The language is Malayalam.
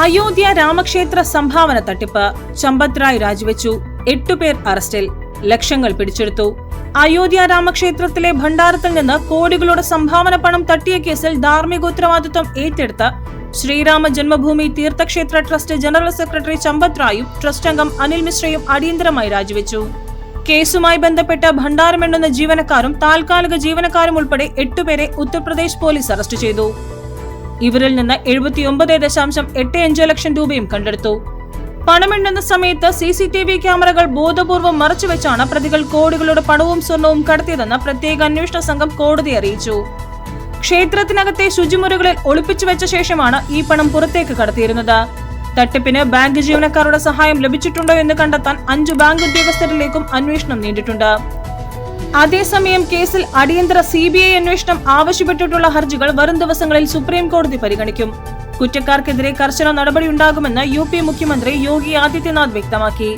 അയോധ്യ രാമക്ഷേത്ര സംഭാവന തട്ടിപ്പ്. ചമ്പത് റായ് രാജിവെച്ചു. 8 പേർ അറസ്റ്റിൽ. ലക്ഷങ്ങൾ പിടിച്ചെടുത്തു. അയോധ്യ രാമക്ഷേത്രത്തിലെ ഭണ്ഡാരത്തിൽ നിന്ന് കോടികളുടെ സംഭാവന പണം തട്ടിയ കേസിൽ ധാർമ്മികോത്തരവാദിത്വം ഏറ്റെടുത്ത Shri Rama Janmabhoomi Teerthakshetra trust general secretary Champat റായും ട്രസ്റ്റ് അംഗം അനിൽ മിശ്രയും അടിയന്തരമായി രാജിവെച്ചു. കേസുമായി ബന്ധപ്പെട്ട ഭണ്ഡാരമെണ്ണുന്ന ജീവനക്കാരും താൽക്കാലിക ജീവനക്കാരും ഉൾപ്പെടെ 8 പേരെ ഉത്തർപ്രദേശ് പോലീസ് അറസ്റ്റ് ചെയ്തു. ഇവരിൽ നിന്ന് 79.85 ലക്ഷം രൂപയും കണ്ടെടുത്തു. പണമെണ്ണുന്ന സമയത്ത് CCTV ക്യാമറകൾ ബോധപൂർവ്വം മറച്ചുവെച്ചാണ് പ്രതികൾ കോടികളുടെ പണവും സ്വർണവും കടത്തിയതെന്ന് പ്രത്യേക അന്വേഷണ സംഘം കോടതിയെ അറിയിച്ചു. ക്ഷേത്രത്തിനകത്തെ ശുചിമുറികളിൽ ഒളിപ്പിച്ചു വെച്ച ശേഷമാണ് ഈ പണം പുറത്തേക്ക് കടത്തിയിരുന്നത്. തട്ടിപ്പിന് ബാങ്ക് ജീവനക്കാരുടെ സഹായം ലഭിച്ചിട്ടുണ്ടോ എന്ന് കണ്ടെത്താൻ 5 ബാങ്ക് ഉദ്യോഗസ്ഥരിലേക്കും അന്വേഷണം നീണ്ടിട്ടുണ്ട്. അതേസമയം കേസിൽ അടിയന്തര CBI അന്വേഷണം ആവശ്യപ്പെട്ടിട്ടുള്ള ഹർജികൾ വരും ദിവസങ്ങളിൽ സുപ്രീം കോടതി പരിഗണിക്കും. കുറ്റക്കാർക്കെതിരെ കർശന നടപടിയുണ്ടാകുമെന്ന് UP മുഖ്യമന്ത്രി യോഗി ആദിത്യനാഥ് വ്യക്തമാക്കി.